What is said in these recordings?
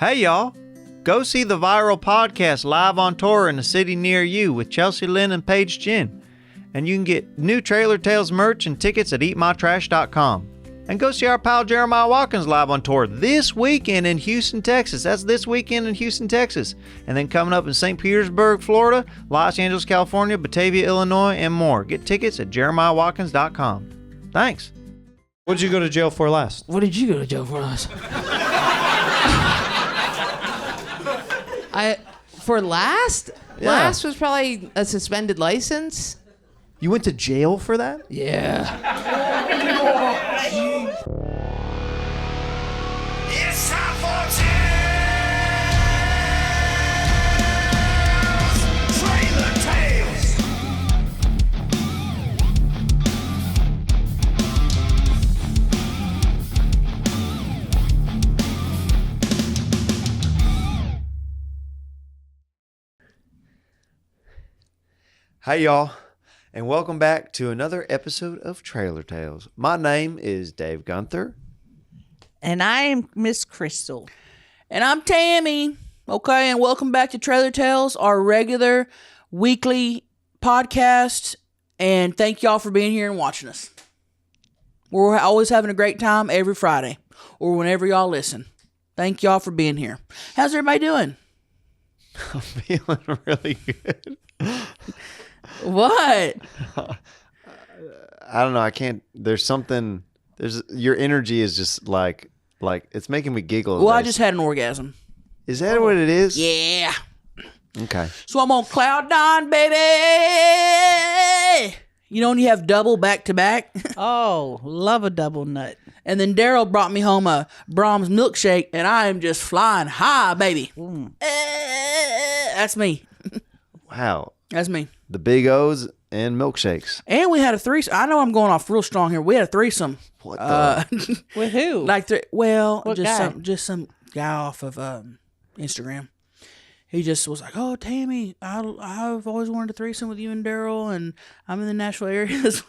Hey y'all, go see the viral podcast live on tour in a city near you with Chelcie, Lynn, and Paige Jen. And you can get new Trailer Tales merch and tickets at eatmytrash.com. And go see our pal Jeremiah Watkins live on tour this weekend in Houston, Texas. That's this weekend in Houston, Texas. And then coming up in St. Petersburg, Florida, Los Angeles, California, Batavia, Illinois, and more. Get tickets at jeremiahwatkins.com. Thanks. What did you go to jail for last? What did you go to jail for last? Last was probably a suspended license. You went to jail for that? Yeah. It's time for Trailer Tales. Hey y'all, and welcome back to another episode of Trailer Tales. My name is Dave Gunther. And I am Miss Crystal. And I'm Tammy. Okay, and welcome back to Trailer Tales, our regular weekly podcast. And thank y'all for being here and watching us. We're always having a great time every Friday or whenever y'all listen. Thank y'all for being here. How's everybody doing? I'm feeling really good. What? I don't know. I can't. Your energy is just like it's making me giggle. Well, I just had an orgasm. Is that what it is? Yeah. Okay. So I'm on cloud nine, baby. You know when you have double back to back? Oh, love a double nut. And then Daryl brought me home a Brahms milkshake, and I am just flying high, baby. That's me. Wow. That's me. The Big O's and milkshakes. And we had a threesome. I know I'm going off real strong here. We had a threesome. What the? With who? What guy? Some guy off of Instagram. He just was like, "Oh, Tammy, I've always wanted a threesome with you and Daryl, and I'm in the Nashville area this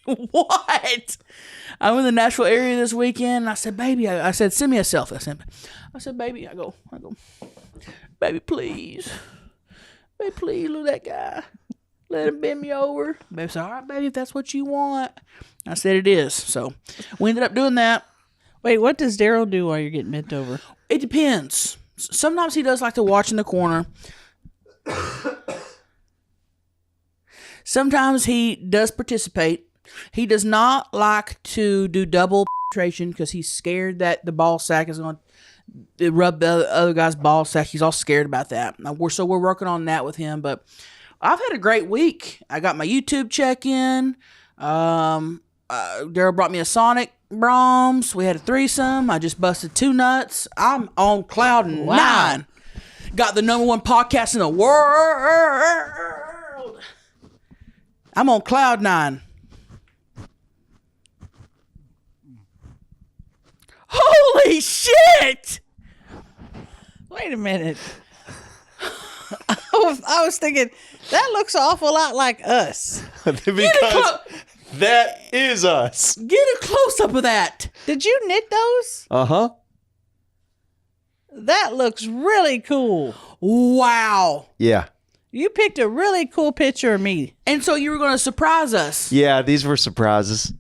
week." What? I'm in the Nashville area this weekend. And I said, "Baby," I said, "Send me a selfie." I said, "Baby," I go, "Baby, please. Baby, please, look at that guy. Let him bend me over." Baby said, "All right, baby, if that's what you want." I said, "It is." So we ended up doing that. Wait, what does Daryl do while you're getting bent over? It depends. Sometimes he does like to watch in the corner. Sometimes he does participate. He does not like to do double penetration because he's scared that the ball sack is going to rub the other guy's ball sack. He's all scared about that. So we're working on that with him. But I've had a great week. I got my YouTube check-in. Daryl brought me a Sonic Brahms. We had a threesome. I just busted 2 nuts. I'm on cloud 9. Got the #1 podcast in the world. I'm on cloud 9. Holy shit! Wait a minute. I was thinking, that looks an awful lot like us. Because that is us. Get a close-up of that. Did you knit those? Uh-huh. That looks really cool. Wow. Yeah. You picked a really cool picture of me. And so you were going to surprise us. Yeah, these were surprises.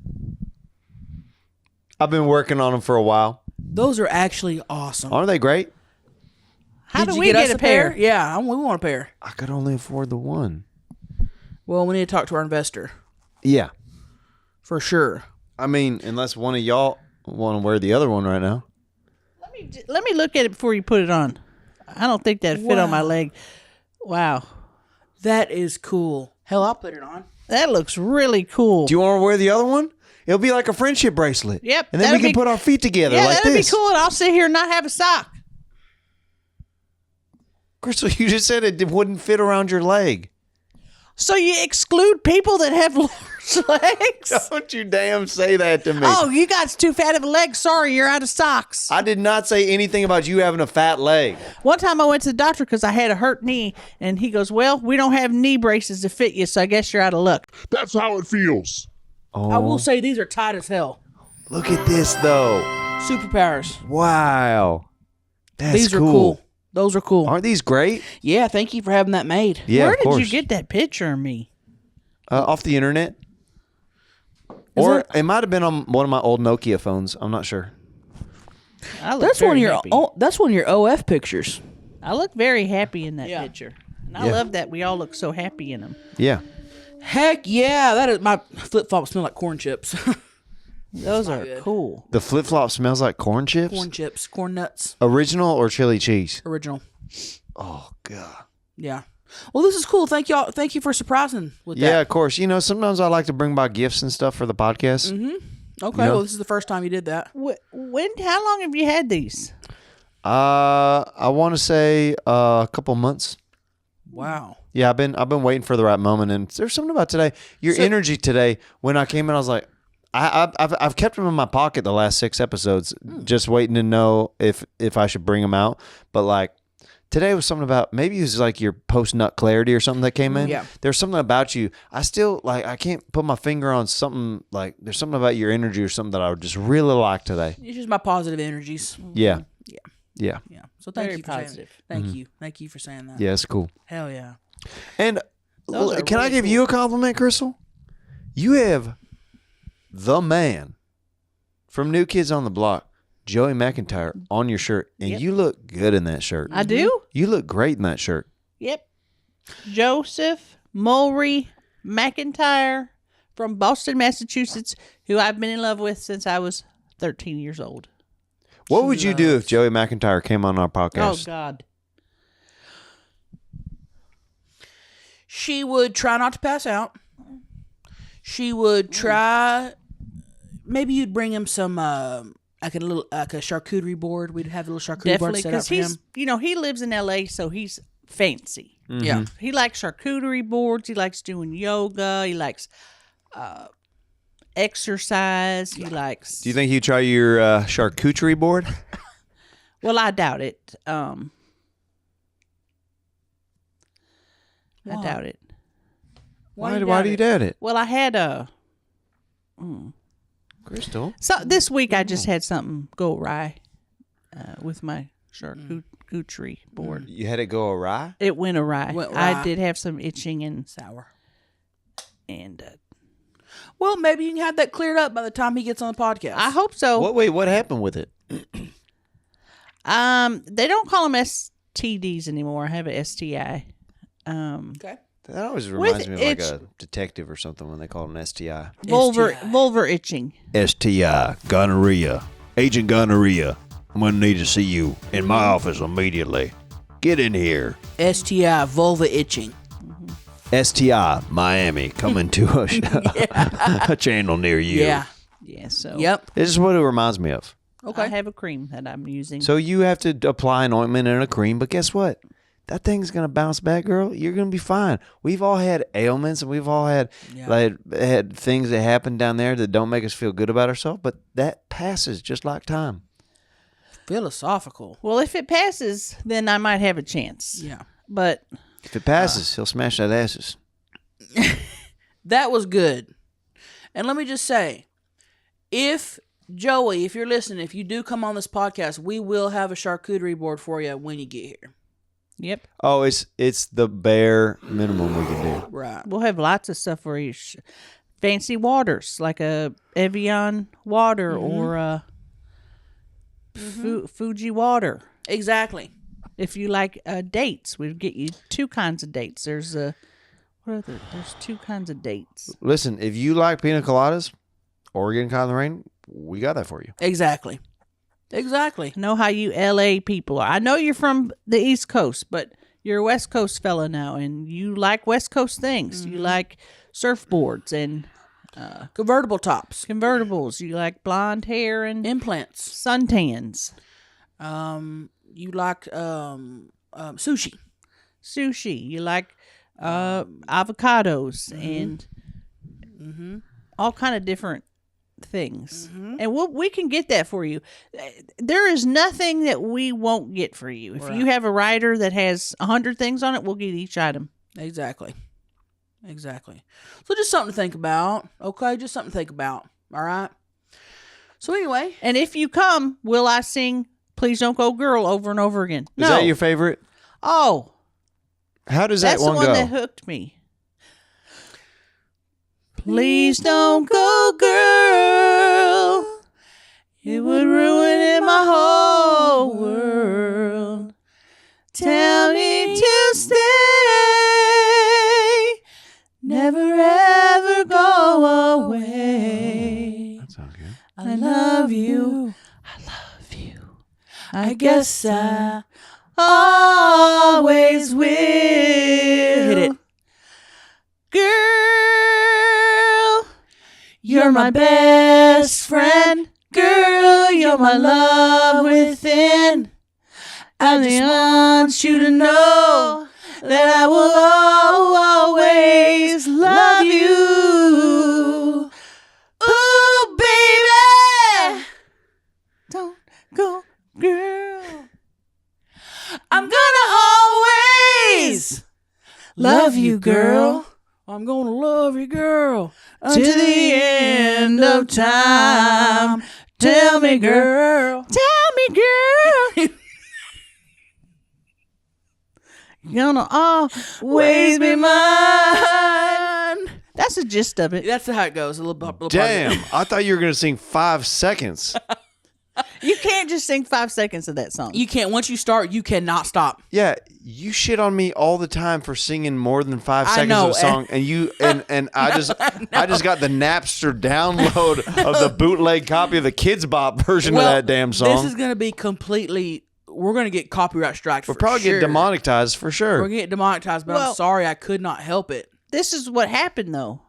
I've been working on them for a while. Those are actually awesome. Aren't they great? How Did do you we get get us a pair? Yeah, we want a pair. I could only afford the one. Well, we need to talk to our investor. Yeah. For sure. I mean, unless one of y'all want to wear the other one right now. Let me look at it before you put it on. I don't think that fit on my leg. Wow. That is cool. Hell, I'll put it on. That looks really cool. Do you want to wear the other one? It'll be like a friendship bracelet. Yep. And then we can put our feet together like that'd this. be cool. And I'll sit here and not have a sock. Crystal, you just said it wouldn't fit around your leg. So you exclude people that have large legs? Don't you damn say that to me. Oh, you got too fat of a leg. Sorry, you're out of socks. I did not say anything about you having a fat leg. One time I went to the doctor because I had a hurt knee, and he goes, "Well, we don't have knee braces to fit you, so I guess you're out of luck." That's how it feels. Oh, I will say these are tight as hell. look at this, though. Superpowers. Wow. These are cool. Those are cool. Aren't these great? Yeah, thank you for having that made. Yeah, Where of did course. you get that picture of me? Off the internet. Or it might have been on one of my old Nokia phones. I'm not sure. I look That's one of very your happy. that's one of your OF pictures. I look very happy in that Yeah. picture. And I Yeah. love that we all look so happy in them. Yeah. Heck yeah, that is my flip flops smell like corn chips. Those are good. cool. The flip flop smells like corn chips. Corn chips, corn nuts, Original or chili cheese? original. Oh God. Yeah. Well, this is cool. Thank y'all. Thank you for surprising with Yeah, that. of course. You know, sometimes I like to bring by gifts and stuff for the podcast. Okay. Yeah. Well, this is the first time you did that. How long have you had these? I want to say a couple months. Wow. Yeah, I've been waiting for the right moment, and there's something about today. Your energy today. When I came in, I was like, I've kept them in my pocket the last 6 episodes, just waiting to know if I should bring them out. But like today was something about, maybe it was like your post nut clarity or something that came in. Yeah. There's something about you. I still like, I can't put my finger on something. Like there's something about your energy or something that I would just really like today. It's just my positive energies. Yeah. Yeah. Yeah. Yeah. So thank Very you for saying positive. Thank you. Thank you for saying that. Yeah, it's cool. Hell yeah. And Those are can I really give you a compliment, Crystal? You have the man from New Kids on the Block, Joey McIntyre, on your shirt, and Yep. you look good in that shirt. I do? You look great in that shirt. Yep. Joseph Mulry McIntyre from Boston, Massachusetts, who I've been in love with since I was 13 years old. What would you do if Joey McIntyre came on our Oh, podcast? God. She would try not to pass out. She would try. Maybe you'd bring him some like a charcuterie board. We'd have a little charcuterie board Definitely, set out because for he's, him. he lives in L.A., so he's fancy. Yeah. He likes charcuterie boards. He likes doing yoga. He likes exercise. He likes... Do you think he'd try your charcuterie board? Well, I doubt it. I doubt it. Why do you doubt it? Well, I had Crystal? so this week I just had something go awry with my charcuterie board. You had it go awry? It went awry. Went I awry. did have some itching and Sour. and Well, maybe you can have that cleared up by the time he gets on the podcast. I hope so. What happened with it? They don't call them STDs anymore. I have an STI. Okay. That always reminds me of like itch- a detective or something when they call it an STI. Vulvar itching. STI, gonorrhea. Agent Gonorrhea, I'm going to need to see you in my office immediately. Get in here. STI, vulva itching. STI, Miami, coming to a channel near you. Yeah. Yeah. So Yep. This is what it reminds me of. Okay. I have a cream that I'm using. So you have to apply an ointment and a cream, but guess what? That thing's gonna bounce back, girl. You're gonna be fine. We've all had ailments, and we've all had had things that happen down there that don't make us feel good about ourselves, but that passes just like time. Philosophical. Well, if it passes, then I might have a chance. Yeah. But If it passes, he'll smash that asses. That was good. And let me just say, if Joey, if you're listening, if you do come on this podcast, we will have a charcuterie board for you when you get here. yep, Oh, it's the bare minimum we can do. Right. we'll have lots of stuff for you. Fancy waters like a Evian water or a Fuji water. Exactly. If you like dates, we'll get you 2 kinds of dates. There's there's 2 kinds of dates. Listen, if you like pina coladas or getting caught in the rain, we got that for you. Exactly. Exactly. I know how you LA people are. I know you're from the East Coast, but you're a West Coast fella now, and you like West Coast things. You like surfboards and Convertible tops. convertibles. You like blonde hair and Implants. suntans. You like sushi. Sushi. You like avocados and all kind of different things. And we can get that for you. There is nothing that we won't get for you. If you have a rider that has 100 things on it, we'll get each item. Exactly. Exactly. So just something to think about. Okay? Just something to think about. All right? So anyway. And if you come, will I sing Please Don't Go Girl over and over again. Is that your favorite? Oh. How does That's that one the one go? that hooked me. Please don't go, girl. It would ruin my whole world. Tell me to stay. Never ever go away. That sounds good. I love you. I love you. I guess I always will. Hit it. Girl, you're my best friend. Girl, you're my love within. I just want you to know that I will always love you. Ooh, baby, don't go, girl. I'm gonna always love you, girl. I'm gonna love you, girl, To the end of time. Tell me, girl. Tell me, girl. You're gonna always be mine. That's the gist of it. That's how it goes. A little part of Damn, it. I thought you were going to sing 5 seconds. You can't just sing 5 seconds of that song. You can't. Once you start, you cannot stop. Yeah, you shit on me all the time for singing more than 5 I seconds know, of a song, and you and I just got the Napster download of the bootleg copy of the Kids Bop version of that damn song. This is gonna be completely. We're gonna get copyright strikes. We'll probably get demonetized for sure. We're gonna get demonetized, but Well- I'm sorry, I could not help it. This is what happened, though.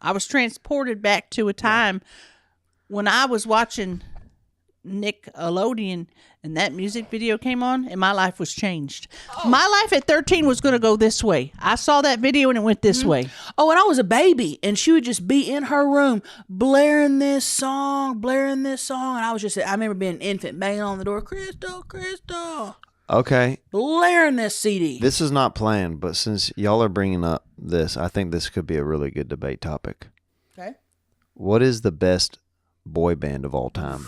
I was transported back to a time when I was watching Nickelodeon and that music video came on and my life was changed. My life at 13 was going to go this way. I saw that video and it went this way. Oh, and I was a baby, and she would just be in her room blaring this song, and I was just. I remember being an infant, banging on the door, Crystal, Okay, blaring this CD. this is not planned, but since y'all are bringing up this, I think this could be a really good debate topic. Okay. What is the best boy band of all time?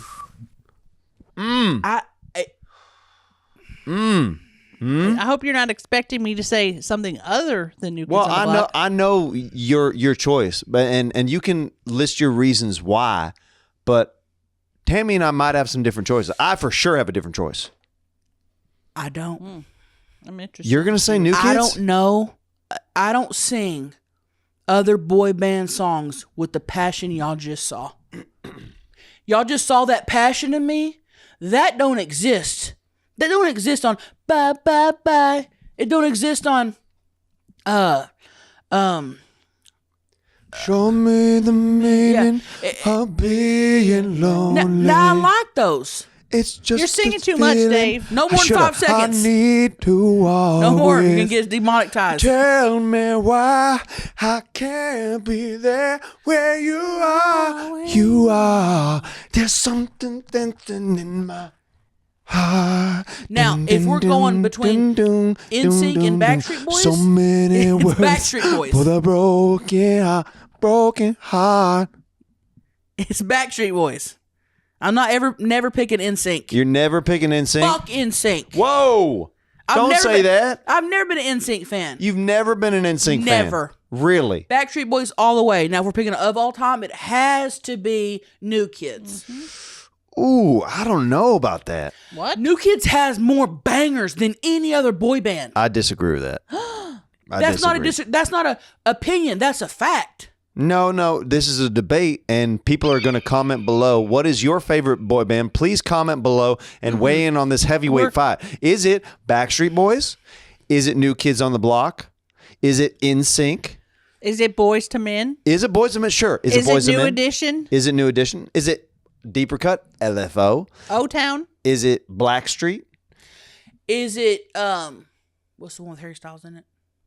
I I hope you're not expecting me to say something other than New Kids Well, on the I know Block. I know your choice, but and you can list your reasons why, but Tammy and I might have some different choices. I for sure have a different choice. I don't. I'm interested. You're gonna say New Kids? I don't know. I don't sing other boy band songs with the passion y'all just saw. Y'all just saw that passion in me. That don't exist. That don't exist on bye bye bye. It don't exist on Show me the meaning of being lonely. now I like those. It's just You're singing a too much, feeling Dave. No more than 5 seconds. I need to always No more. You're gonna get demonetized. tell me why I can't be there where you are. You are. There's something in my heart. Now, if we're going between NSYNC and Backstreet Boys, so many it's words Backstreet Boys. for the broken heart. It's Backstreet Boys. I'm not never picking NSYNC. You're never picking NSYNC? Fuck NSYNC. Whoa! I've Don't never say been- that. I've never been an NSYNC fan. You've never been an NSYNC fan. Never. Really? Backstreet Boys all the way. Now, if we're picking of all time, it has to be New Kids. Ooh, I don't know about that. What? New Kids has more bangers than any other boy band. I disagree with that. That's not a opinion. That's a fact. No. This is a debate, and people are going to comment below. What is your favorite boy band? Please comment below and weigh in on this heavyweight fight. Is it Backstreet Boys? Is it New Kids on the Block? Is it NSYNC? Is it Boys to Men? Is it Boys to Men? Sure. Is Is it Boys it to New Men? Edition? Is it New Edition? Is it Deeper Cut? LFO? O-Town? Is it Blackstreet? Is it what's the one with Harry Styles in it?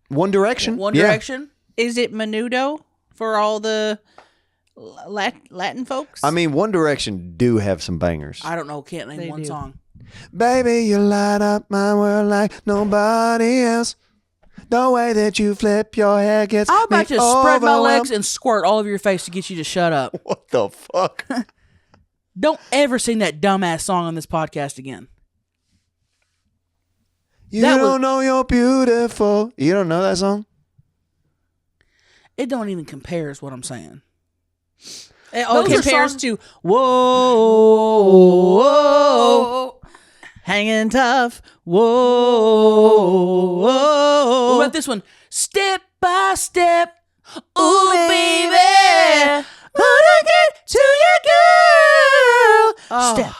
One Direction? One Yeah. Direction? Is it Menudo for all the Latin folks? I mean, One Direction do have some bangers. I don't know. Can't name They one do. song. Baby, you light up my world like nobody else. The way that you flip your hair gets I'm about me to spread my overwhelmed. legs and squirt all over your face to get you to shut up. What the fuck? Don't ever sing that dumbass song on this podcast again. You That don't was- know you're beautiful. You don't know that song? It don't even compare is what I'm saying. It Those are compares songs- to whoa, hanging tough. Whoa. What about this one? Step by step. Ooh, baby. Gonna get to your girl. Oh. Step,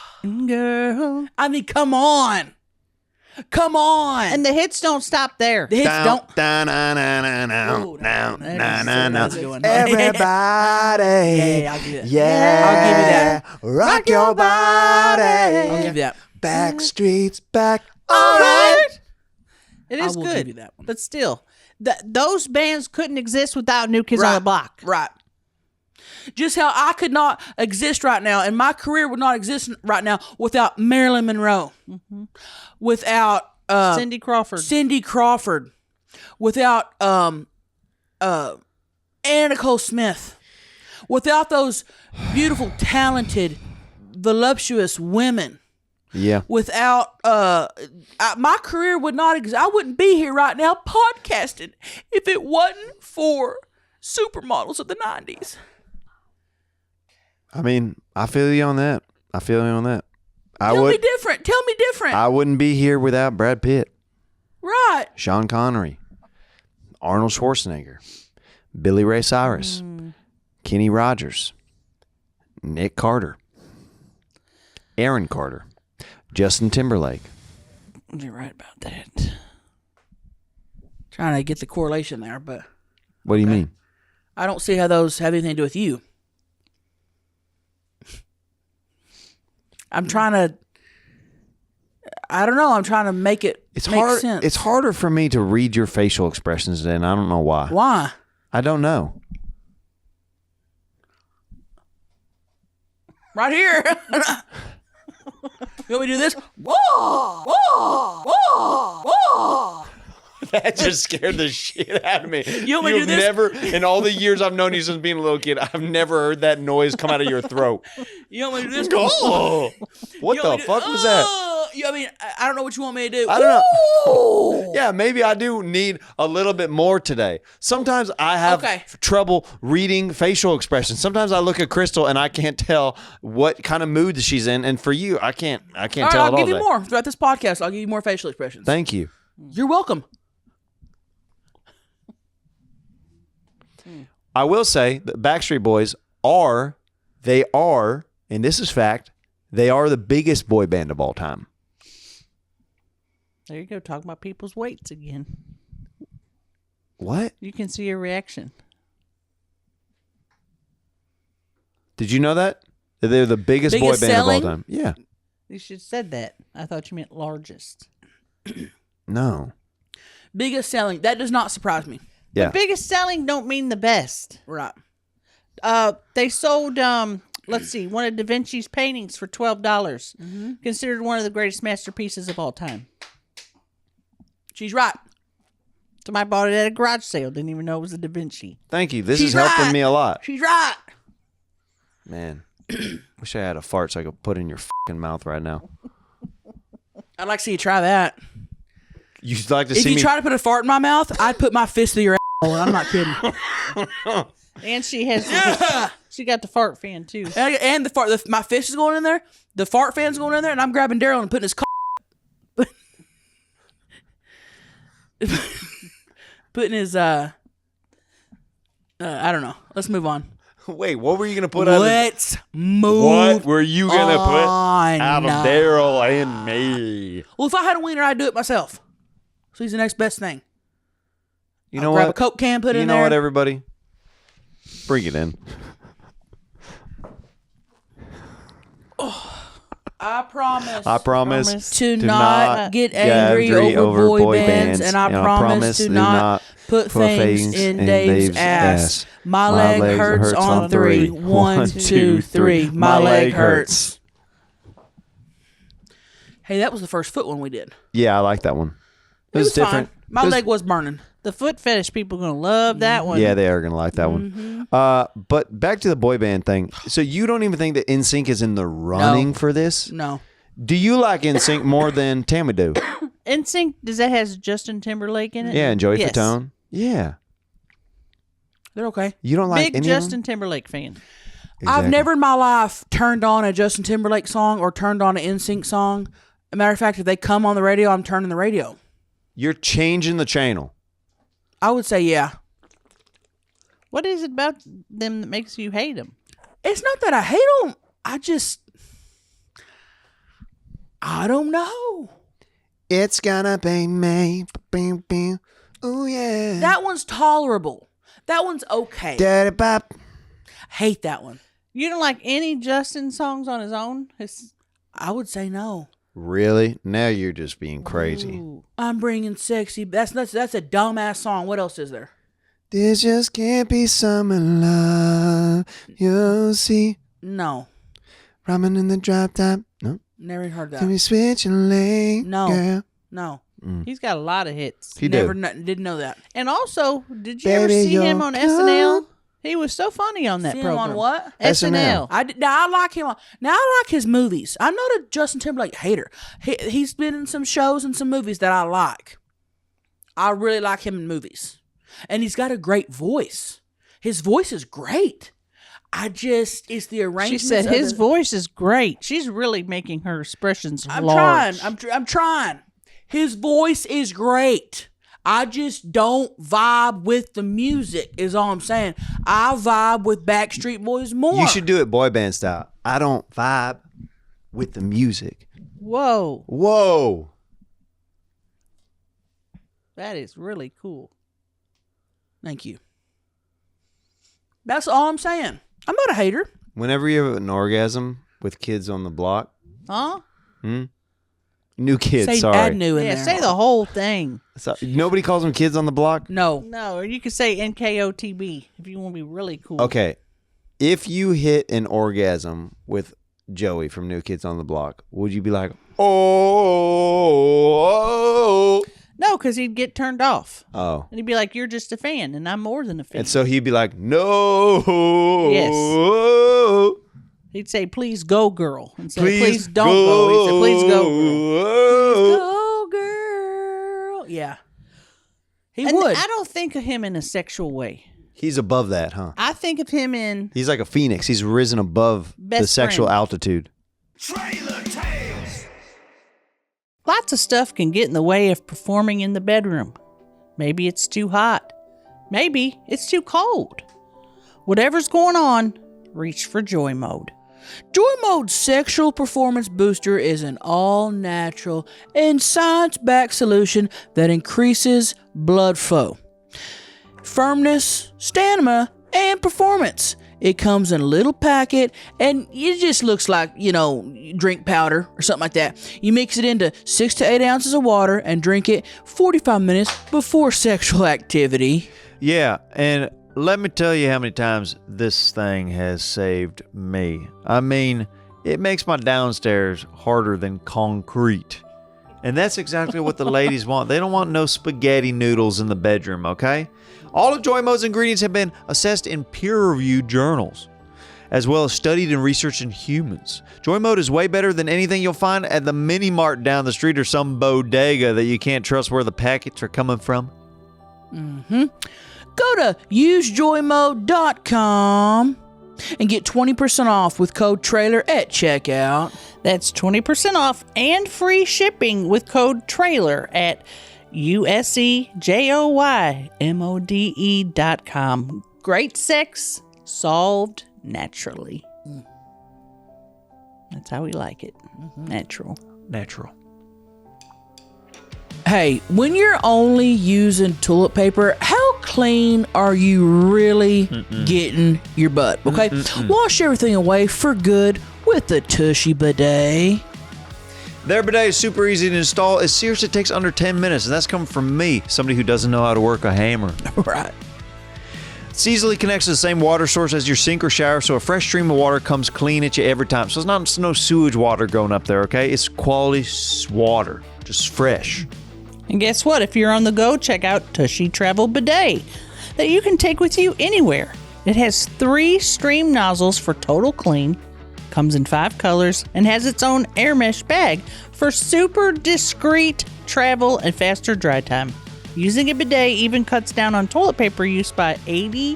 girl. I mean, come on. Come on. And the hits don't stop there. the hits don't. Ooh, now. That's a good one. Everybody. Yeah, I'll give you that. Yeah. I'll give you that. Rock your body. I'll give you that. Backstreet's back. All right. It I is will good. give you that one. But still, those bands couldn't exist without New Kids on the Block. Right. Just how I could not exist right now, and my career would not exist right now without Marilyn Monroe, without Cindy Crawford. Cindy Crawford, without Anna Nicole Smith, without those beautiful, talented, voluptuous women. Yeah. Without my career would not exist. I wouldn't be here right now podcasting if it wasn't for supermodels of the 90s. I mean, I feel you on that. Tell me different. I wouldn't be here without Brad Pitt, Right. Sean Connery, Arnold Schwarzenegger, Billy Ray Cyrus, Kenny Rogers, Nick Carter, Aaron Carter, Justin Timberlake. You're right about that. Trying to get the correlation there, but What do you mean? I don't see how those have anything to do with you. I'm trying to make it It's make hard. sense. It's harder for me to read your facial expressions, and I don't know why. Why? I don't know. Right here. You want me to do this? Whoa! Whoa! Whoa! Whoa! That just scared the shit out of me. You want me to do this? Never, in all the years I've known you since being a little kid, I've never heard that noise come out of your throat. You want me to do this? Oh, what You the want me to- fuck was that? I don't know what you want me to do. I don't Ooh. know. Yeah, maybe I do need a little bit more today. Sometimes I have Okay. trouble reading facial expressions. Sometimes I look at Crystal and I can't tell what kind of mood she's in. And for you, I can't All right, tell it I'll all give you day. more throughout this podcast. I'll give you more facial expressions. Thank you. You're welcome. I will say that Backstreet Boys are, and this is fact, they are the biggest boy band of all time. There you go, talking about people's weights again. What? You can see your reaction. Did you know that? That they're the biggest boy Biggest band selling? of all time. Yeah. You should have said that. I thought you meant largest. No. Biggest selling. That does not surprise me. Yeah. Biggest selling don't mean the best. Right. They sold let's see, one of Da Vinci's paintings for $12. Considered one of the greatest masterpieces of all time. She's right. Somebody bought it at a garage sale. Didn't even know it was a Da Vinci. Thank you. This She's is helping right. me a lot. She's right. Man. Wish I had a fart so I could put in your fucking mouth right now. I'd like to see you try that. You'd like to If see you me try to put a fart in my mouth, I'd put my fist through your asshole. I'm not kidding. And she has she got the fart fan too. And the fart, my fist is going in there. The fart fan's going in there, and I'm grabbing Daryl and putting his putting his I don't know. Let's move on. Wait, what were you gonna put out Let's move. What were you gonna put on. out of Daryl and me? Well, if I had a wiener, I'd do it myself. So he's the next best thing. You I'll know grab what? a Coke can, put it You in know there. what, everybody? Bring it in. I promise. I promise to not get angry over boy bands, and I promise to not put things in Dave's ass. My leg hurts on 3. 1, 2, 3. My leg hurts. Hey, that was the first foot one we did. Yeah, I like that one. It was different. Fine. My leg was burning. The foot fetish people are gonna love that one. Yeah, they are gonna like that one. But back to the boy band thing. So you don't even think that NSYNC is in the running for this? No. Do you like NSYNC more than Tammy do? NSYNC, does that has Justin Timberlake in it? Yeah, and Joey Yes. Fatone. Yeah. They're okay. You don't like Big any Justin of Timberlake fan. them? I've Exactly. never in my life turned on a Justin Timberlake song or turned on an NSYNC song. As a matter of fact, if they come on the radio, I'm turning the radio. You're changing the channel. I would say, yeah. What is it about them that makes you hate them? It's not that I hate them. I don't know. It's gonna be me. Ooh, yeah. That one's tolerable. That one's okay. Daddy Bop. Hate that one. You don't like any Justin songs on his own? I would say no. Really? Now you're just being crazy. Ooh. I'm bringing sexy. That's a dumbass song. What else is there? This just can't be summer love. You'll see. No. Ramen in the drop top. No. Never even heard Can that. we switch a lane? No. Girl? No. He's got a lot of hits. He Never did. didn't know that. And also, did you ever Baby, see him you're on SNL? He was so funny on that See him program. on what? SNL. Now I like him. Now I like his movies. I'm not a Justin Timberlake hater. He's been in some shows and some movies that I like. I really like him in movies, and he's got a great voice. His voice is great. It's the arrangement. She said his voice is great. She's really making her expressions I'm large. trying. I'm trying. His voice is great. I just don't vibe with the music, is all I'm saying. I vibe with Backstreet Boys more. You should do it boy band style. I don't vibe with the music. Whoa, Whoa. that is really cool. Thank you. That's all I'm saying. I'm not a hater. Whenever you have an orgasm with kids on the block, Huh? new kids, Say sorry. add new in Yeah, there. say the whole thing. So, nobody calls them kids on the block? No. No, or you could say NKOTB if you want to be really cool. Okay. If you hit an orgasm with Joey from New Kids on the Block, would you be like, oh? No, because he'd get turned off. Oh. And he'd be like, you're just a fan, and I'm more than a fan. And so he'd be like, no. Yes. He'd say, please go, girl. Instead of, please don't go. He'd say, please go, girl. Go, girl. Yeah. He And would. I don't think of him in a sexual way. He's above that, huh? I think of him in He's like a phoenix. He's risen above the Best sexual friend. altitude. Trailer Tales. lots of stuff can get in the way of performing in the bedroom. Maybe it's too hot. Maybe it's too cold. Whatever's going on, reach for Joy Mode. Joy Mode's sexual performance booster is an all-natural and science-backed solution that increases blood flow, firmness, stamina, and performance. It comes in a little packet, and it just looks like, drink powder or something like that. You mix it into 6 to 8 ounces of water and drink it 45 minutes before sexual activity. Yeah, and let me tell you how many times this thing has saved me. I mean, it makes my downstairs harder than concrete. And that's exactly what the ladies want. They don't want no spaghetti noodles in the bedroom, okay? All of Joy Mode's ingredients have been assessed in peer-reviewed journals, as well as studied and researched in humans. Joy Mode is way better than anything you'll find at the mini mart down the street or some bodega that you can't trust where the packets are coming from. Go to usejoymode.com and get 20% off with code TRAILER at checkout. That's 20% off and free shipping with code TRAILER at usejoymode.com. Great sex solved naturally. That's how we like it. Natural. Natural. Hey, when you're only using toilet paper, how clean are you really getting your butt? Okay, wash everything away for good with the Tushy Bidet. Their bidet is super easy to install. It seriously takes under 10 minutes, and that's coming from me, somebody who doesn't know how to work a hammer. Right. It easily connects to the same water source as your sink or shower, so a fresh stream of water comes clean at you every time. So it's no sewage water going up there, okay? It's quality water, just fresh. And guess what? If you're on the go, check out Tushy Travel Bidet that you can take with you anywhere. It has 3 stream nozzles for total clean, Comes in 5 colors and has its own air mesh bag for super discreet travel and faster dry time. Using a bidet even cuts down on toilet paper use by 80%.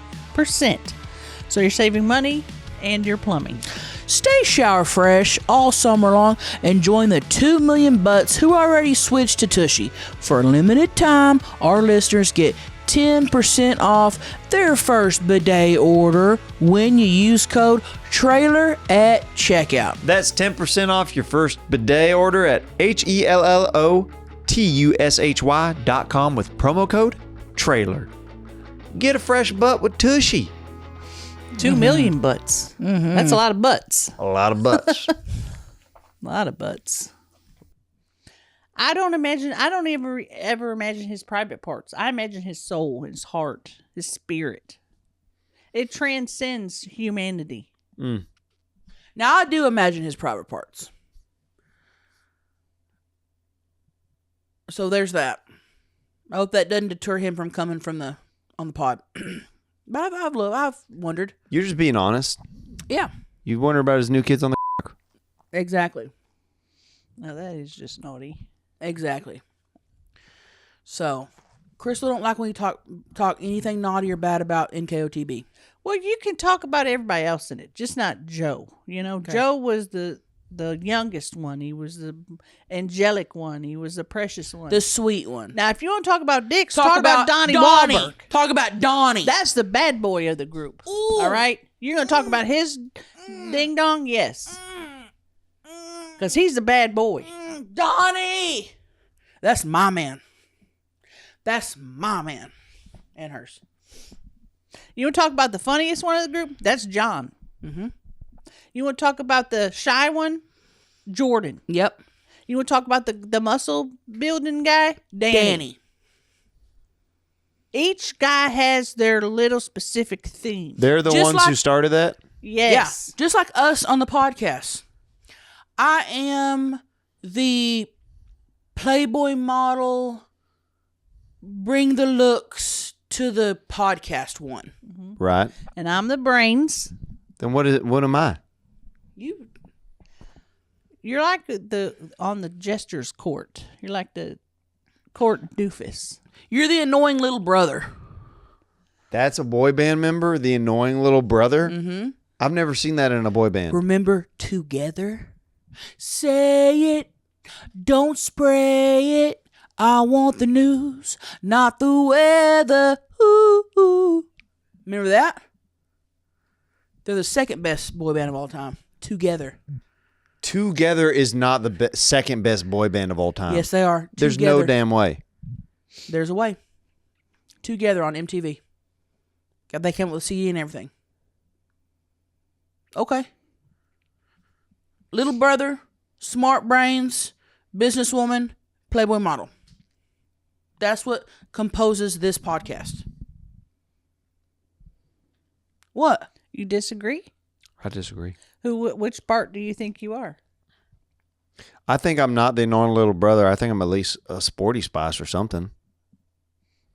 So you're saving money and your plumbing. Stay shower fresh all summer long and join the 2 million butts who already switched to Tushy. For a limited time, our listeners get 10% off their first bidet order when you use code TRAILER at checkout. That's 10% off your first bidet order at HELLOTUSHY.com with promo code TRAILER. Get a fresh butt with Tushy. 2 million butts. That's a lot of butts. A lot of butts. A lot of butts. I don't ever imagine his private parts. I imagine his soul, his heart, his spirit. It transcends humanity. Now, I do imagine his private parts. So there's that. I hope that doesn't deter him from coming on the pod. But I've wondered. You're just being honest. Yeah. You wonder about his new kids on the Exactly. Now that is just naughty. Exactly. So, Crystal don't like when you talk anything naughty or bad about NKOTB. Well, you can talk about everybody else in it, just not Joe. You know, Okay. Joe was the youngest one. He was the angelic one. He was the precious one. The sweet one. Now, if you want to talk about dicks, talk about Donnie Wahlberg. Talk about Donnie. That's the bad boy of the group. Ooh. All right? You're going to talk about his ding dong? Yes. Because he's the bad boy. Donnie. That's my man. That's my man. And hers. You want to talk about the funniest one of the group? That's John. Mm-hmm. You want to talk about the shy one? Jordan. Yep. You want to talk about the muscle building guy? Danny. Each guy has their little specific theme. They're the Just ones like- who started that? Yes. Yeah. Just like us on the podcast. I am the Playboy model, bring the looks to the podcast one. Right. And I'm the brains. Then what am I? You're like on the jester's court. You're like the court doofus. You're the annoying little brother. That's a boy band member, the annoying little brother? Mm-hmm. I've never seen that in a boy band. Remember Together? Say it, don't spray it. I want the news, not the weather. Ooh, ooh. Remember that? They're the second best boy band of all time. Together. Together is not the second best boy band of all time. Yes, they are. There's Together. no damn way. There's a way. Together on MTV. They came up with a CD and everything. Okay. Little brother, smart brains, businesswoman, Playboy model. That's what composes this podcast. What? You disagree? I disagree. Which part do you think you are? I think I'm not the annoying little brother. I think I'm at least a sporty spice or something.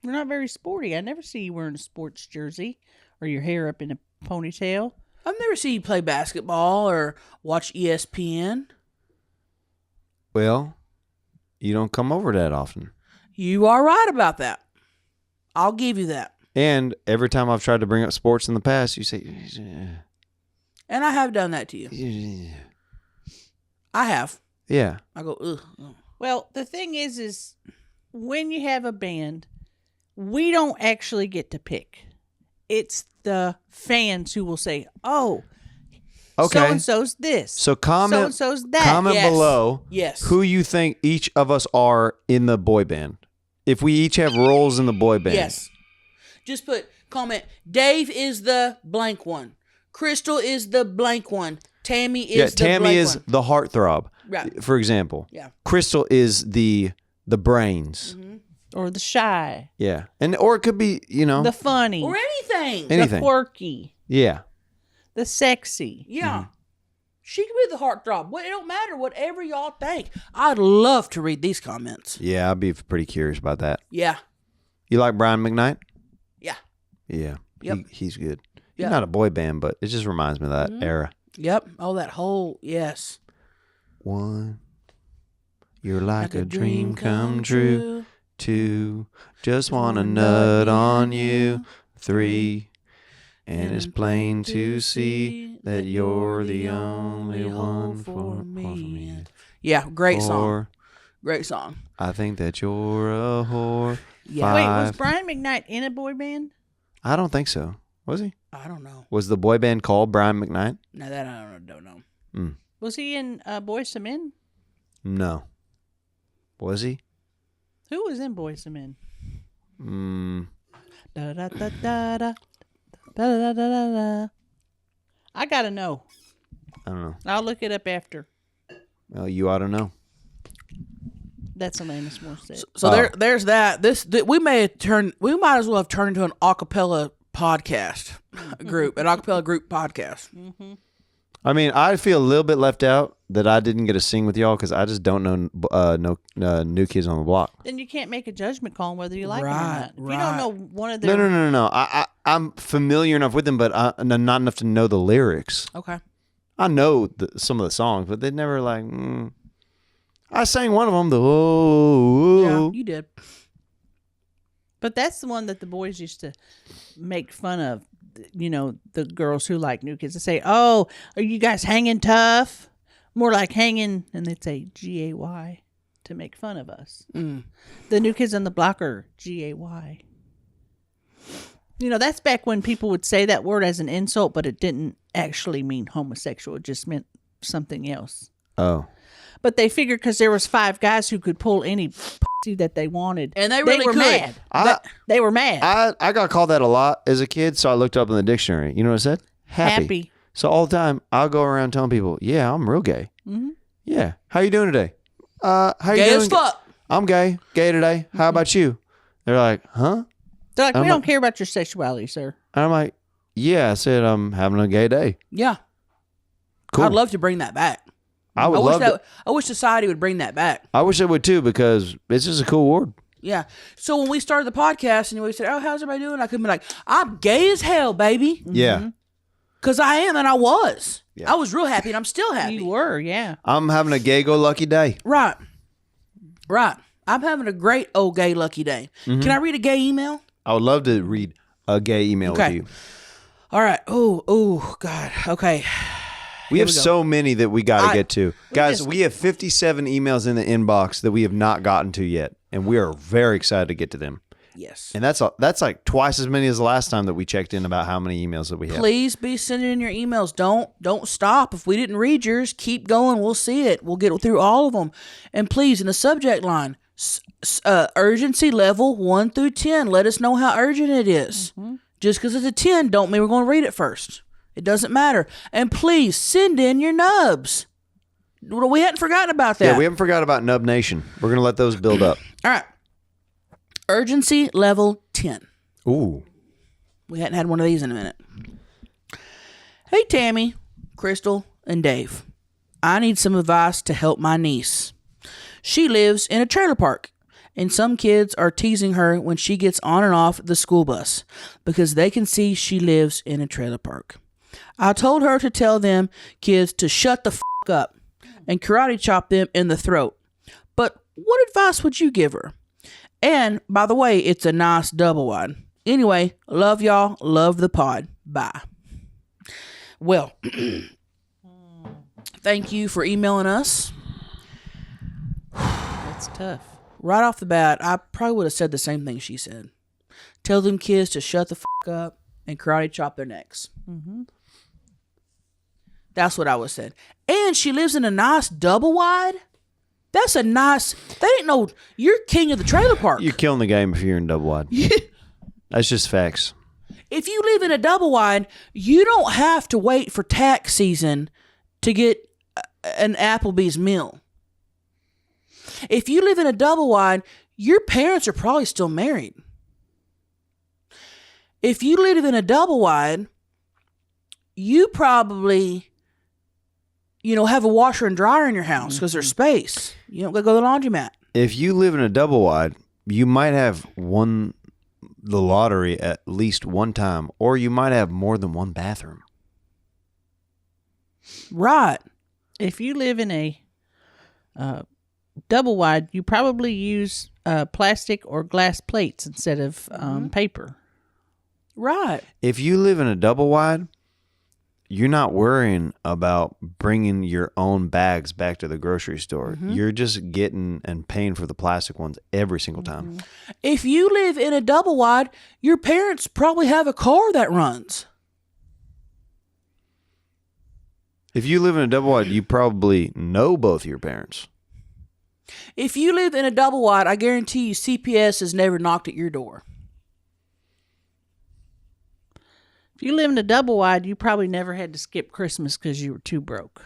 You're not very sporty. I never see you wearing a sports jersey or your hair up in a ponytail. I've never seen you play basketball or watch ESPN. Well, you don't come over that often. You are right about that. I'll give you that. And every time I've tried to bring up sports in the past, you say, And I have done that to you. I have. yeah. I go, ugh. Well, the thing is when you have a band, we don't actually get to pick. It's the fans who will say, "Oh, Okay. so-and-so's this. So comment, So-and-so's that." comment Yes. below Yes. who you think each of us are in the boy band. If we each have roles in the boy band. Yes. Just comment, Dave is the blank one. Crystal is the blank one. Tammy is Yeah, the Tammy blank is one. the heartthrob. Right. For example. Yeah. Crystal is the brains. Or the shy, Yeah. Or it could be, the funny, Or anything. anything. the quirky, Yeah. the sexy. Yeah. She could be the heartthrob. It don't matter. Whatever y'all think. I'd love to read these comments. Yeah, I'd be pretty curious about that. Yeah. You like Brian McKnight? Yeah. Yeah. Yep. He's good. Yeah. He's not a boy band, but it just reminds me of that era. Yep. Oh, that whole, yes. 1, you're like a dream come true. 2, just wanna nut on you. 3, and it's plain to see that you're the only one for me. Yeah, great song. 4, Great song. I think that you're a whore. Yeah. Wait, 5, was Brian McKnight in a boy band? I don't think so. Was he? I don't know. Was the boy band called Brian McKnight? No, that I don't know. Was he in Boys to Men? No. Was he? Who was in Boys to Men? Da da da da da da da da da. I gotta know. I don't know. I'll look it up after. Well, you ought to know. That's Alanis Morissette. So there's that. We might as well have turned into an acapella podcast group, an acapella group podcast. I mean, I feel a little bit left out that I didn't get to sing with y'all because I just don't know New Kids on the Block. Then you can't make a judgment call on whether you like them or Right, not. If you don't know one of No, their... no. I'm familiar enough with them, but not enough to know the lyrics. Okay. I know some of the songs, but they never like. I sang one of them. Yeah, you did. But that's the one that the boys used to make fun of. You know, the girls who like New Kids. They say, "Oh, are you guys hanging tough?" More like hanging, and they'd say G-A-Y to make fun of us. The New Kids on the Block are G-A-Y. You know, that's back when people would say that word as an insult, but it didn't actually mean homosexual. It just meant something else. Oh. But they figured because there was 5 guys who could pull any pussy that they wanted. And they really were could. mad. They were mad. I got called that a lot as a kid, so I looked up in the dictionary. You know what it said? Happy. So all the time, I'll go around telling people, yeah, I'm real gay. Mm-hmm. Yeah. How you doing today? How you Gay doing? as fuck. I'm gay. Gay today. How about you? They're like, huh? They're like, we I'm don't care about your sexuality, sir. And I'm like, yeah, I said I'm having a gay day. Yeah. Cool. I'd love to bring that back. I would love that. I wish society would bring that back. I wish it would too, because it's just a cool word. Yeah. So when we started the podcast and we said, "Oh, how's everybody doing?" I could be like, "I'm gay as hell, baby." Yeah. Because I am, and I was. Yeah. I was real happy, and I'm still happy. You were, yeah. I'm having a gay-go-lucky day. Right. I'm having a great old gay lucky day. Can I read a gay email? I would love to read a gay email with you. All right. Oh, God. Okay. We have we go. so many that we got to get to. Guys, we have 57 emails in the inbox that we have not gotten to yet, and we are very excited to get to them. Yes. And that's like twice as many as the last time that we checked in about how many emails that we have. Please be sending in your emails. Don't stop. If we didn't read yours, keep going. We'll see it. We'll get through all of them. And please, in the subject line, urgency level 1 through 10. Let us know how urgent it is. Just because it's a 10 don't mean we're going to read it first. It doesn't matter. And please send in your nubs. We hadn't forgotten about that. Yeah, we haven't forgot about Nub Nation. We're going to let those build up. All right. Urgency level 10. Ooh. We hadn't had one of these in a minute. Hey, Tammy, Crystal, and Dave. I need some advice to help my niece. She lives in a trailer park, and some kids are teasing her when she gets on and off the school bus because they can see she lives in a trailer park. I told her to tell them kids to shut the f*** up and karate chop them in the throat. But what advice would you give her? And, by the way, it's a nice double wide. Anyway, love y'all. Love the pod. Bye. Well, thank you for emailing us. That's tough. Right off the bat, I probably would have said the same thing she said. Tell them kids to shut the f*** up and karate chop their necks. That's what I would have said. And she lives in a nice double wide. That's a nice... They didn't know you're king of the trailer park. You're killing the game if you're in double wide. That's just facts. If you live in a double wide, you don't have to wait for tax season to get an Applebee's meal. If you live in a double wide, your parents are probably still married. If you live in a double wide, you probably, have a washer and dryer in your house because there's space. You don't got to go to the laundromat. If you live in a double wide, you might have won the lottery at least one time, or you might have more than one bathroom. Right. If you live in a double wide, you probably use plastic or glass plates instead of paper. Right. If you live in a double wide, you're not worrying about bringing your own bags back to the grocery store. You're just getting and paying for the plastic ones every single time. If you live in a double wide, your parents probably have a car that runs. If you live in a double wide, you probably know both your parents. If you live in a double wide, I guarantee you CPS has never knocked at your door. If you live in a double wide, you probably never had to skip Christmas because you were too broke.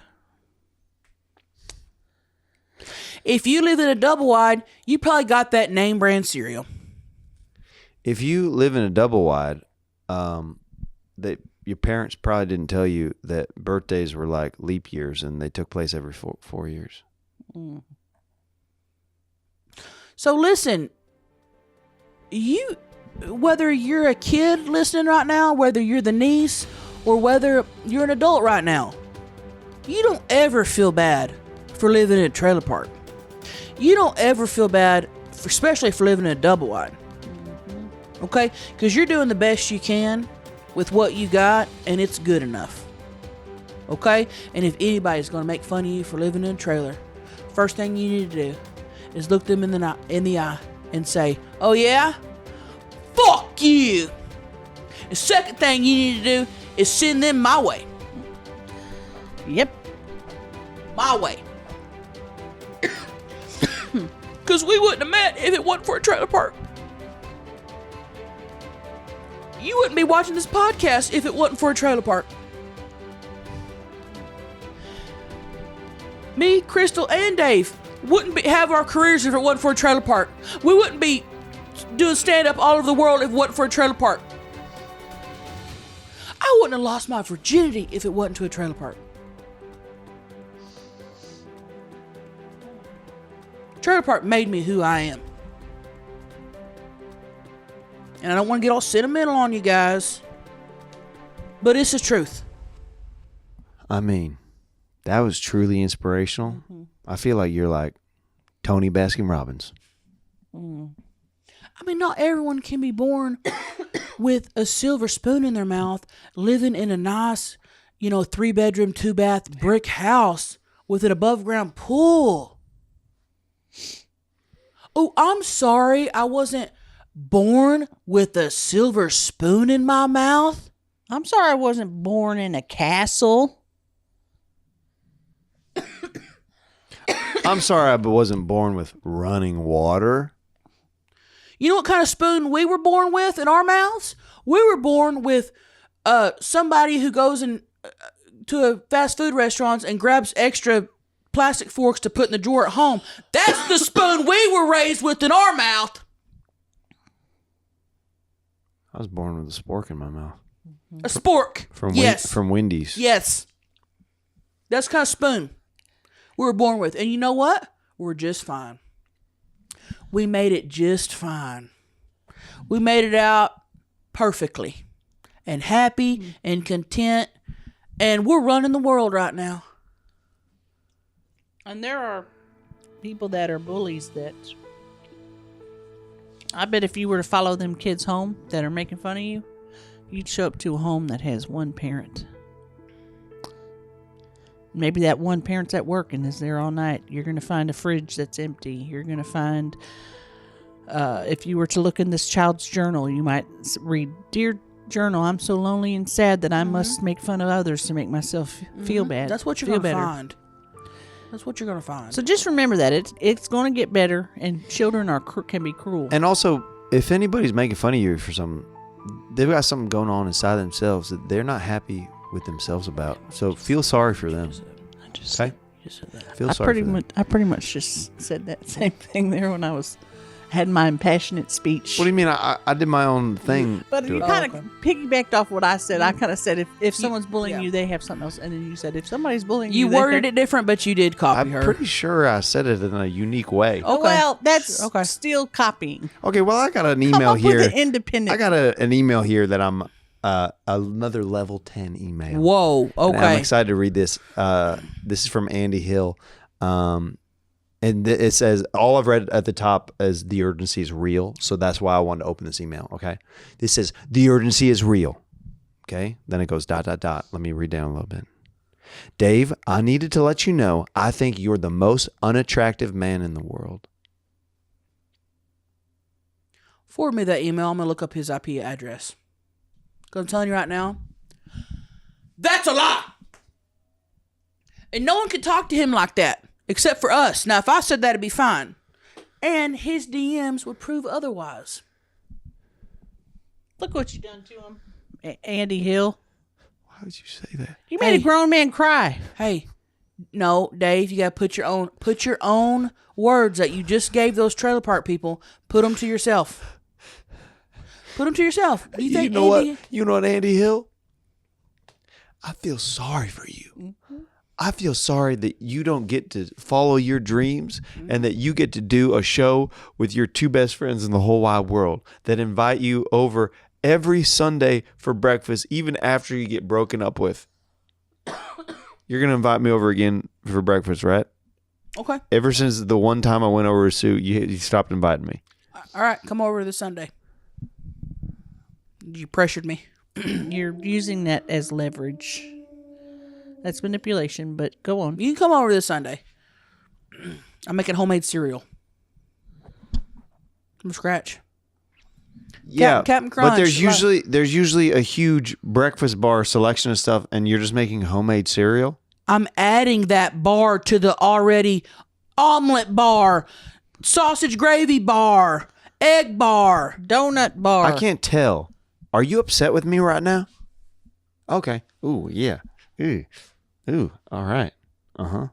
If you live in a double wide, you probably got that name brand cereal. If you live in a double wide, that your parents probably didn't tell you that birthdays were like leap years and they took place every 4 years. So listen, whether you're a kid listening right now, whether you're the niece, or whether you're an adult right now, you don't ever feel bad for living in a trailer park. You don't ever feel bad, especially for living in a double wide. Okay? Because you're doing the best you can with what you got, and it's good enough. Okay? And if anybody's going to make fun of you for living in a trailer, first thing you need to do is look them in the eye and say, "Oh yeah? Fuck you!" The second thing you need to do is send them my way. Yep. My way. Because we wouldn't have met if it wasn't for a trailer park. You wouldn't be watching this podcast if it wasn't for a trailer park. Me, Crystal, and Dave wouldn't have our careers if it wasn't for a trailer park. We wouldn't be doing stand-up all over the world if it wasn't for a trailer park. I wouldn't have lost my virginity if it wasn't to a trailer park. Trailer park made me who I am. And I don't want to get all sentimental on you guys, but it's the truth. I mean, that was truly inspirational. I feel like you're like Tony Baskin-Robbins. I mean, not everyone can be born with a silver spoon in their mouth, living in a nice, 3-bedroom, 2-bath brick house with an above-ground pool. Oh, I'm sorry, I wasn't born with a silver spoon in my mouth. I'm sorry I wasn't born in a castle. I'm sorry I wasn't born with running water. You know what kind of spoon we were born with in our mouths? We were born with somebody who goes to a fast food restaurant and grabs extra plastic forks to put in the drawer at home. That's the spoon we were raised with in our mouth. I was born with a spork in my mouth. A spork. From Wendy's. Yes. That's the kind of spoon we were born with. And you know what? We're just fine. We made it just fine. We made it out perfectly and happy and content. And we're running the world right now. And there are people that are bullies that I bet if you were to follow them kids home that are making fun of you, you'd show up to a home that has one parent. Maybe that one parent's at work and is there all night. You're going to find a fridge that's empty. You're going to find, if you were to look in this child's journal, you might read, "Dear journal, I'm so lonely and sad that I must make fun of others to make myself feel bad." That's what you're going to find. That's what you're going to find. So just remember that it's going to get better, and children can be cruel. And also, if anybody's making fun of you for something, they've got something going on inside themselves that they're not happy with themselves about. So feel sorry for them. Okay? Feel sorry for them. I pretty much just said that same thing there when I had my impassionate speech. What do you mean? I did my own thing. But you kind of piggybacked off what I said. I kind of said if someone's bullying you, they have something else. And then you said if somebody's bullying you, you worded it different, but you did copy her. I'm pretty sure I said it in a unique way. Okay. Well, that's still copying. Okay, well, I got an email Come up here. with an independent. I got an email here that I'm another level 10 email. Whoa. And I'm Okay. excited to read this. This is from Andy Hill. And it says, all I've read at the top is the urgency is real. So that's why I wanted to open this email. Okay. This says, the urgency is real. Okay. Then it goes ... Let me read down a little bit. Dave, I needed to let you know I think you're the most unattractive man in the world. Forward me that email. I'm going to look up his IP address. Because I'm telling you right now, that's a lie. And no one can talk to him like that, except for us. Now, if I said that, it'd be fine. And his DMs would prove otherwise. Look what you done to him, Andy Hill. Why would you say that? You made a grown man cry. Hey, no, Dave, you got to put your own words that you just gave those trailer park people, put them to yourself. Put them to yourself. Do you think know Andy... what? You know what, Andy Hill? I feel sorry for you. Mm-hmm. I feel sorry that you don't get to follow your dreams and that you get to do a show with your two best friends in the whole wide world that invite you over every Sunday for breakfast, even after you get broken up with. You're going to invite me over again for breakfast, right? Okay. Ever since the one time I went over to Sue, you stopped inviting me. All right, come over this Sunday. You pressured me. You're using that as leverage. That's manipulation, but go on. You can come over this Sunday. I'm making homemade cereal from scratch. Yeah, Captain Crunch. but there's usually a huge breakfast bar selection of stuff, and you're just making homemade cereal. I'm adding that bar to the already omelet bar, sausage gravy bar, egg bar. Donut bar. I can't tell. Are you upset with me right now? Okay. Ooh, yeah. Ooh. All right. Uh-huh.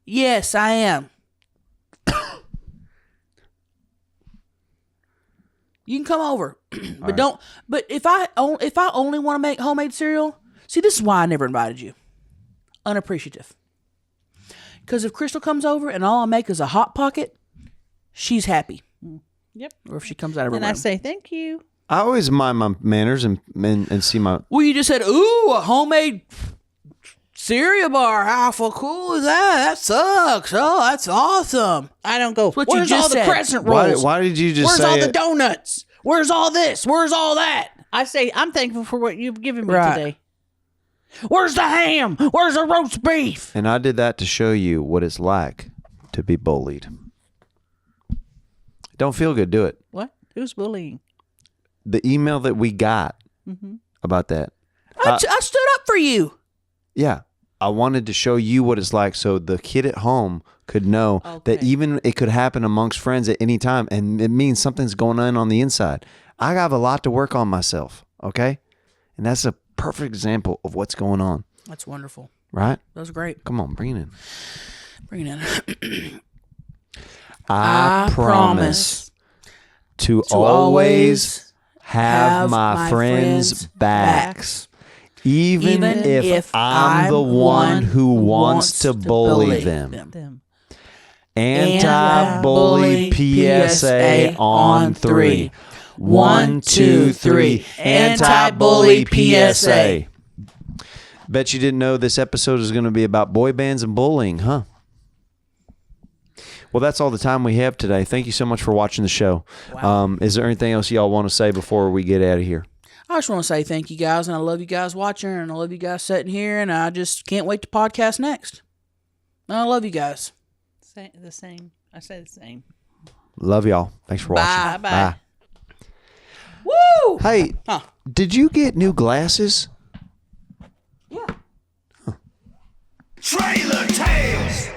Yes, I am. You can come over, but don't. But if I only want to make homemade cereal, see, this is why I never invited you. Unappreciative. Because if Crystal comes over and all I make is a hot pocket, she's happy. Yep. Or if she comes out of her And room. I say thank you. I always mind my manners and see my... Well, you just said, ooh, a homemade cereal bar. How cool is that? That sucks. Oh, that's awesome. I don't go, what you where's just all said. the crescent Why, rolls? why did you just Where's say all the it? donuts? Where's all this? Where's all that? I say, I'm thankful for what you've given me Right. today. Where's the ham? Where's the roast beef? And I did that to show you what it's like to be bullied. Don't feel good, do it. What? Who's bullying? The email that we got about that. I stood up for you. Yeah. I wanted to show you what it's like so the kid at home could know that even it could happen amongst friends at any time, and it means something's going on the inside. I have a lot to work on myself, okay? And that's a perfect example of what's going on, That's wonderful. right? That was great. Come on, bring it in. Bring it in. I promise to always have my friends' backs. Even if I'm the one who wants to bully them. Them. Anti-bully PSA on 3. 1, 2, 3. Anti-bully PSA. Bet you didn't know this episode is going to be about boy bands and bullying, huh? Well, that's all the time we have today. Thank you so much for watching the show. Wow. Is there anything else y'all want to say before we get out of here? I just want to say thank you guys, and I love you guys watching, and I love you guys sitting here, and I just can't wait to podcast next. And I love you guys. The same. I say the same. Love y'all. Thanks for watching. Bye. Woo! Hey, did you get new glasses? Yeah. Trailer Tales.